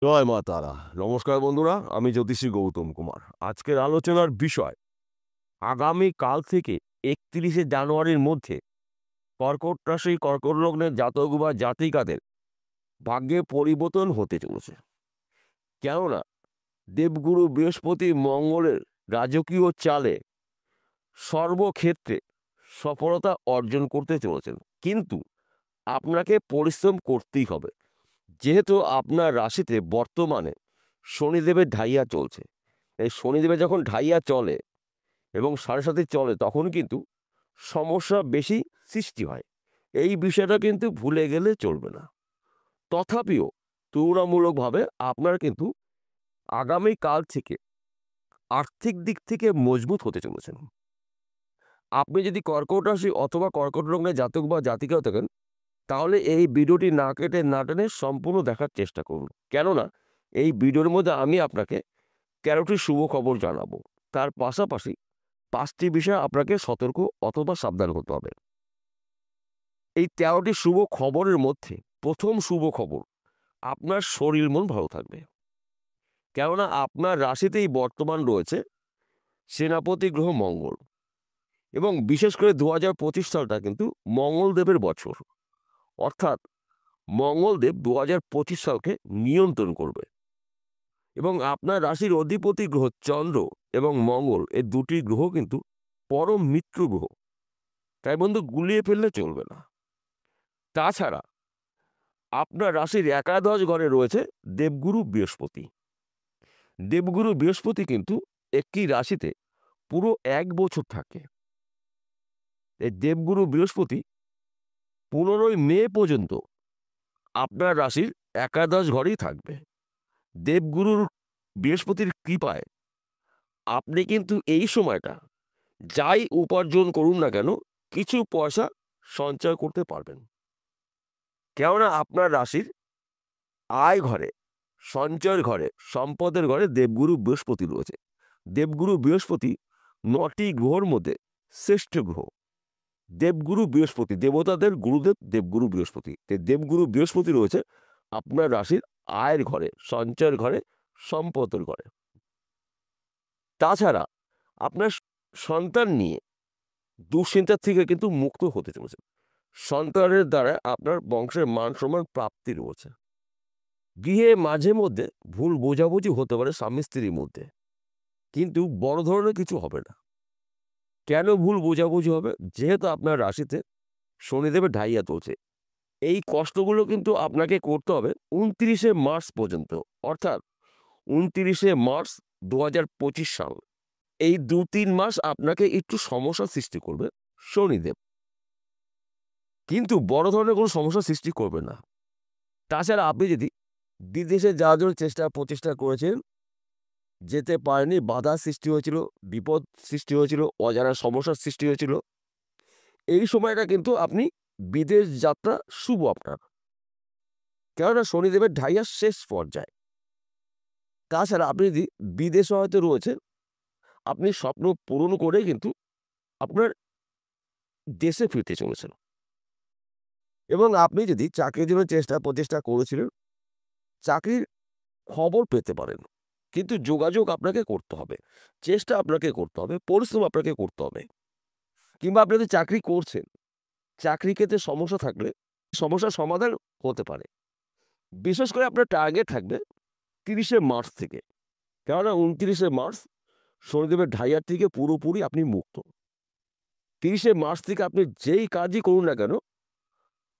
জয় মা তারা। নমস্কার বন্ধুরা, আমি জ্যোতিষী গৌতম কুমার। আজকের আলোচনার বিষয় আগামী কাল থেকে ৩১শে জানুয়ারির মধ্যে কর্কট রাশি কর্কট লগ্নের জাতক বা জাতিকাদের ভাগ্যে পরিবর্তন হতে চলেছে। কেননা দেবগুরু বৃহস্পতি মঙ্গলের রাজকীয় চালে সর্বক্ষেত্রে সফলতা অর্জন করতে চলেছেন, কিন্তু আপনাকে পরিশ্রম করতেই হবে। যেহেতু আপনার রাশিতে বর্তমানে শনিদেবের ঢাইয়া চলছে, এই শনিদেবের যখন ঢাইয়া চলে এবং সাড়ে সাথে চলে, তখন কিন্তু সমস্যা বেশি সৃষ্টি হয়। এই বিষয়টা কিন্তু ভুলে গেলে চলবে না। তথাপিও তুলনামূলকভাবে আপনার কিন্তু আগামী কাল থেকে আর্থিক দিক থেকে মজবুত হতে চলেছেন। আপনি যদি কর্কট রাশি অথবা কর্কট লগ্নের জাতক বা জাতিকাও থাকেন, তাহলে এই ভিডিওটি না কেটে না টেনে সম্পূর্ণ দেখার চেষ্টা করুন। কেননা এই ভিডিওর মধ্যে আমি আপনাকে ১৩টি শুভ খবর জানাবো। তার পাশাপাশি ৫টি বিষয়ে আপনাকে সতর্ক অথবা সাবধান হতে হবে। এই ১৩টি শুভ খবরের মধ্যে প্রথম শুভ খবর, আপনার শরীর মন ভালো থাকবে। কেননা আপনার রাশিতেই বর্তমান রয়েছে সেনাপতি গ্রহ মঙ্গল, এবং বিশেষ করে ২০২৫ সালটা কিন্তু মঙ্গলদেবের বছর। অর্থাৎ মঙ্গলদেব ২০২৫ সালকে নিয়ন্ত্রণ করবে, এবং আপনার রাশির অধিপতি গ্রহ চন্দ্র এবং মঙ্গল, এই দুটি গ্রহ কিন্তু পরম মিত্র গ্রহ। তাই বন্ধু, গুলিয়ে ফেললে চলবে না। তাছাড়া আপনার রাশির একাদশ ঘরে রয়েছে দেবগুরু বৃহস্পতি। দেবগুরু বৃহস্পতি কিন্তু একই রাশিতে পুরো ১ বছর থাকে। এই দেবগুরু বৃহস্পতি ১৫ই মে পর্যন্ত আপনার রাশির একাদশ ঘরেই থাকবে। দেবগুরুর বৃহস্পতির কৃপায় আপনি কিন্তু এই সময়টা যাই উপার্জন করুন না কেন, কিছু পয়সা সঞ্চয় করতে পারবেন। কেননা আপনার রাশির আয় ঘরে, সঞ্চয়ের ঘরে, সম্পদের ঘরে দেবগুরু বৃহস্পতি রয়েছে। দেবগুরু বৃহস্পতি ৯টি গ্রহের মধ্যে শ্রেষ্ঠ গ্রহ। দেবগুরু বৃহস্পতি, দেবতাদের গুরুদেব দেবগুরু বৃহস্পতি। দেবগুরু বৃহস্পতি রয়েছে আপনার রাশির আয়ের ঘরে, সঞ্চয়ের ঘরে, সম্পদের ঘরে। তাছাড়া আপনার সন্তান নিয়ে দুশ্চিন্তার থেকে কিন্তু মুক্ত হতে চলেছে। সন্তানের দ্বারা আপনার বংশের মান সম্মান প্রাপ্তি রয়েছে। গৃহে মাঝে মধ্যে ভুল বোঝাবুঝি হতে পারে স্বামী স্ত্রীর মধ্যে, কিন্তু বড় ধরনের কিছু হবে না। কেন ভুল বোঝাবুঝি হবে? যেহেতু আপনার রাশিতে শনিদেবের ঢাইয়া চলছে। এই কষ্টগুলো কিন্তু আপনাকে করতে হবে ২৯শে মার্চ পর্যন্ত। অর্থাৎ ২৯শে মার্চ ২০২৫ সাল। এই ২-৩ মাস আপনাকে একটু সমস্যার সৃষ্টি করবে শনিদেব, কিন্তু বড় ধরনের কোনো সমস্যার সৃষ্টি করবে না। তাছাড়া আপনি যদি বিদেশে যাওয়ার জন্য প্রচেষ্টা করেছেন, যেতে পারেনি, বাধা সৃষ্টি হয়েছিল, বিপদ সৃষ্টি হয়েছিল, অজানা সমস্যার সৃষ্টি হয়েছিল, এই সময়টা কিন্তু আপনি বিদেশ যাত্রা শুভ আপনার। কেননা শনিদেবের ঢাইয়ার শেষ পর্যায়ে। তাছাড়া আপনি যদি বিদেশে হয়তো রয়েছেন, আপনি স্বপ্ন পূরণ করে কিন্তু আপনার দেশে ফিরতে চলেছেন। এবং আপনি যদি চাকরির জন্য প্রচেষ্টা করেছিলেন, চাকরির খবর পেতে পারেন, কিন্তু যোগাযোগ আপনাকে করতে হবে, চেষ্টা আপনাকে করতে হবে, পরিশ্রম আপনাকে করতে হবে। কিংবা আপনি যদি চাকরি করছেন, চাকরি ক্ষেত্রে সমস্যা থাকলে সমস্যার সমাধান হতে পারে। বিশেষ করে আপনার টার্গেট থাকবে ৩০শে মার্চ থেকে। কেননা ২৯শে মার্চ শনিদেবের ঢাইয়ার থেকে পুরোপুরি আপনি মুক্ত। ৩০শে মার্চ থেকে আপনি যেই কাজই করুন না কেন,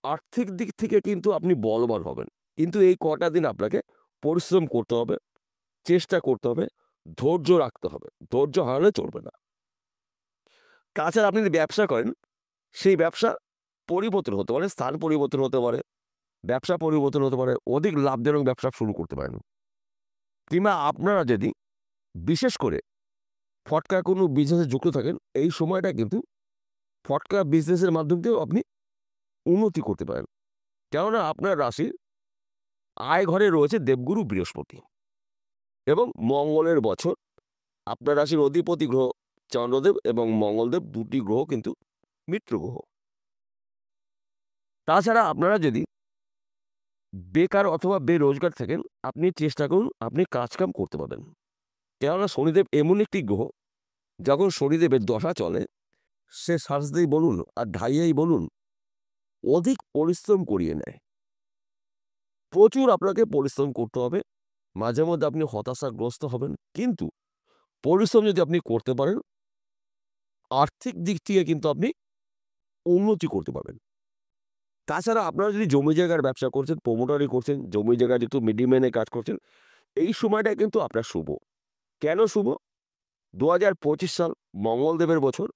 আর্থিক দিক থেকে কিন্তু আপনি বলবান হবেন। কিন্তু এই কটা দিন আপনাকে পরিশ্রম করতে হবে, চেষ্টা করতে হবে, ধৈর্য রাখতে হবে। ধৈর্য হারালে চলবে না। তাছাড়া আপনি যদি ব্যবসা করেন, সেই ব্যবসা পরিবর্তন হতে পারে, স্থান পরিবর্তন হতে পারে, ব্যবসা পরিবর্তন হতে পারে, অধিক লাভজনক ব্যবসা শুরু করতে পারেন। কিংবা আপনারা যদি বিশেষ করে ফটকা কোনো বিজনেসে যুক্ত থাকেন, এই সময়টা কিন্তু ফটকা বিজনেসের মাধ্যম দিয়েও আপনি উন্নতি করতে পারেন। কেননা আপনার রাশির আয় ঘরে রয়েছে দেবগুরু বৃহস্পতি, এবং মঙ্গলের বছর। আপনার রাশির অধিপতি গ্রহ চন্দ্রদেব এবং মঙ্গলদেব, দুটি গ্রহ কিন্তু মিত্র গ্রহ। তাছাড়া আপনারা যদি বেকার অথবা বেরোজগার থাকেন, আপনি চেষ্টা করুন আপনি কাজকাম করতে পারবেন। কেননা শনিদেব এমন একটি গ্রহ, যখন শনিদেবের দশা চলে, সে সাজতেই বলুন আর ঢাইয়াই বলুন, অধিক পরিশ্রম করিয়ে নেয়। প্রচুর আপনাকে পরিশ্রম করতে হবে। মাঝে মধ্যে আপনি হতাশাগ্রস্ত হবেন, কিন্তু পরিশ্রম যদি আপনি করতে পারেন, আর্থিক দিক থেকে কিন্তু আপনি উন্নতি করতে পারবেন। তাছাড়া আপনারা যদি জমি জায়গার ব্যবসা করছেন, প্রমোটারি করছেন, জমি জায়গায় যেহেতু মিডিলম্যানে কাজ করছেন, এই সময়টা কিন্তু আপনার শুভ। কেন শুভ? 2025 সাল মঙ্গলদেবের বছর।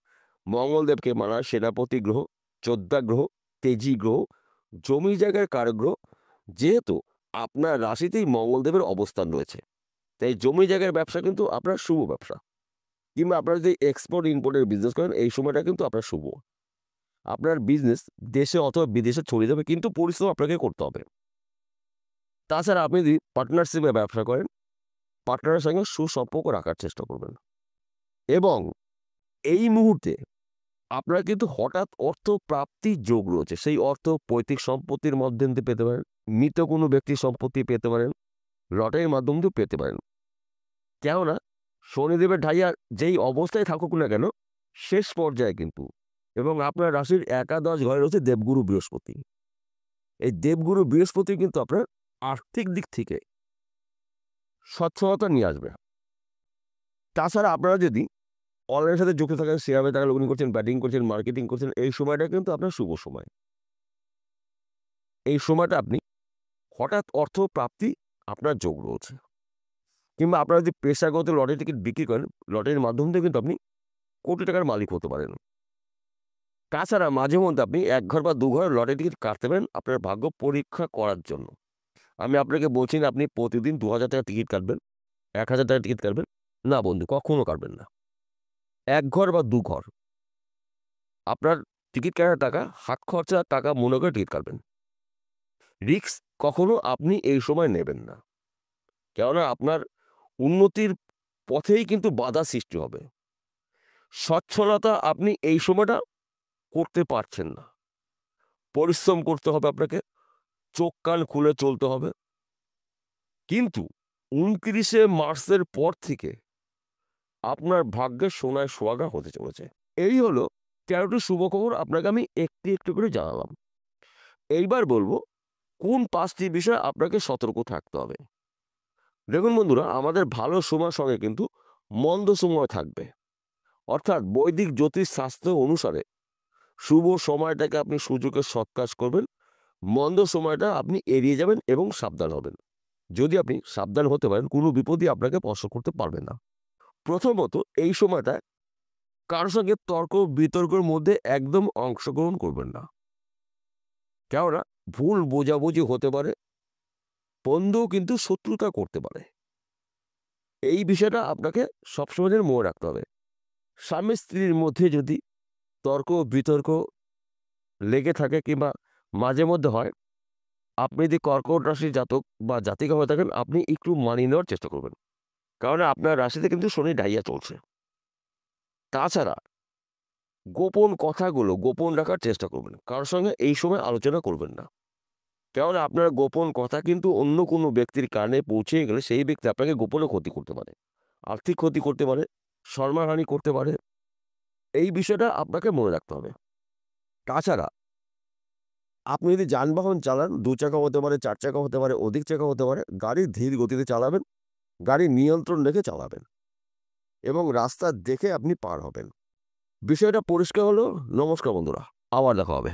মঙ্গলদেবকে মানা হয় সেনাপতি গ্রহ, যোদ্ধা গ্রহ, তেজি গ্রহ, জমি জায়গার কারক গ্রহ। যেহেতু আপনার রাশিতেই মঙ্গলদেবের অবস্থান রয়েছে, তাই জমি জায়গার ব্যবসা কিন্তু আপনার শুভ ব্যবসা। কিংবা আপনারা যদি এক্সপোর্ট ইম্পোর্টের বিজনেস করেন, এই সময়টা কিন্তু আপনার শুভ। আপনার বিজনেস দেশে অথবা বিদেশে ছড়িয়ে যাবে, কিন্তু পরিশ্রম আপনাকে করতে হবে। তাছাড়া আপনি যদি পার্টনারশিপে ব্যবসা করেন, পার্টনারের সঙ্গে সুসম্পর্ক রাখার চেষ্টা করবেন। এবং এই মুহূর্তে আপনার কিন্তু হঠাৎ অর্থ প্রাপ্তির যোগ রয়েছে। সেই অর্থ পৈতৃক সম্পত্তির মাধ্যম দিয়ে পেতে পারেন, মৃত কোনো ব্যক্তির সম্পত্তি পেতে পারেন, লটারির মাধ্যম দিয়েও পেতে পারেন। কেননা শনিদেবের ঢাইয়া যেই অবস্থায় থাকুক না কেন, শেষ পর্যায়ে কিন্তু, এবং আপনার রাশির একাদশ ঘরে রয়েছে দেবগুরু বৃহস্পতি। এই দেবগুরু বৃহস্পতি কিন্তু আপনার আর্থিক দিক থেকে সচ্ছলতা নিয়ে আসবে। তাছাড়া আপনারা যদি অনলাইনের সাথে যুক্ত থাকেন, শেয়ার বাজারে লগ্নি করছেন, ব্যাটিং করছেন, মার্কেটিং করছেন, এই সময়টা কিন্তু আপনার শুভ সময়। এই সময়টা আপনি হঠাৎ অর্থ প্রাপ্তি আপনার যোগ রয়েছে। কিংবা আপনারা যদি পেশাগত লটারি টিকিট বিক্রি করেন, লটারির মাধ্যম দিয়ে কিন্তু আপনি কোটি টাকার মালিক হতে পারেন। তাছাড়া মাঝে মধ্যে আপনি 1 ঘর বা 2 ঘর লটারি টিকিট কাটতে পারেন আপনার ভাগ্য পরীক্ষা করার জন্য। আমি আপনাকে বলছি না আপনি প্রতিদিন 2000 টাকার টিকিট কাটবেন, 1000 টাকার টিকিট কাটবেন। না বন্ধু, কখনো কাটবেন না। 1 ঘর বা 2 ঘর আপনার টিকিট কাটার টাকা, হাত খরচার টাকা মনে করে টিকিট কাটবেন। রিস্ক কখনো আপনি এই সময় নেবেন না। কেননা আপনার উন্নতির পথেই কিন্তু বাধা সৃষ্টি হবে। সচ্ছলতা আপনি এই সময়টা করতে পারছেন না। পরিশ্রম করতে হবে আপনাকে, চোখ কান খুলে চলতে হবে। কিন্তু 29শে মার্চের পর থেকে আপনার ভাগ্যের সোনায় সোহাগা হতে চলেছে। এই হলো 13টি শুভ খবর আপনাকে আমি একটু একটু করে জানালাম। এইবার বলবো কোন 5টি বিষয় আপনাকে সতর্ক থাকতে হবে। দেখুন বন্ধুরা, আমাদের ভালো সময়ের সঙ্গে কিন্তু মন্দ সময় থাকবে। অর্থাৎ বৈদিক জ্যোতিষ শাস্ত্র অনুসারে শুভ সময়টাকে আপনি সুযোগের সৎ কাজ করবেন, মন্দ সময়টা আপনি এড়িয়ে যাবেন এবং সাবধান হবেন। যদি আপনি সাবধান হতে পারেন, কোনো বিপদই আপনাকে স্পর্শ করতে পারবে না। প্রথমত, এই সময়টায় কারোর সঙ্গে তর্ক বিতর্কের মধ্যে একদম অংশগ্রহণ করবেন না। কেননা ভুল বোঝাবুঝি হতে পারে, বন্ধুও কিন্তু শত্রুতা করতে পারে। এই বিষয়টা আপনাকে সবসময় যেন মনে রাখতে হবে। স্বামী স্ত্রীর মধ্যে যদি তর্ক বিতর্ক লেগে থাকে কিংবা মাঝে মধ্যে হয়, আপনি যদি কর্কট রাশির জাতক বা জাতিকা হয়ে থাকেন, আপনি একটু মানিয়ে নেওয়ার চেষ্টা করবেন। কারণ আপনার রাশিতে কিন্তু শনি ডাইয়া চলছে। তাছাড়া গোপন কথাগুলো গোপন রাখার চেষ্টা করবেন, কারোর সঙ্গে এই সময় আলোচনা করবেন না। কেননা আপনার গোপন কথা কিন্তু অন্য কোনো ব্যক্তির কানে পৌঁছে গেলে সেই ব্যক্তি আপনাকে গোপনে ক্ষতি করতে পারে, আর্থিক ক্ষতি করতে পারে, সম্মানহানি করতে পারে। এই বিষয়টা আপনাকে মনে রাখতে হবে। তাছাড়া আপনি যদি যানবাহন চালান, 2 চাকা হতে পারে, 4 চাকা হতে পারে, অধিক চাকা হতে পারে, গাড়ি ধীর গতিতে চালাবেন, গাড়ি নিয়ন্ত্রণ রেখে চালাবেন এবং রাস্তা দেখে আপনি পার হবেন। বিষয়টা পরিষ্কার হলো। নমস্কার বন্ধুরা, আবার দেখা হবে।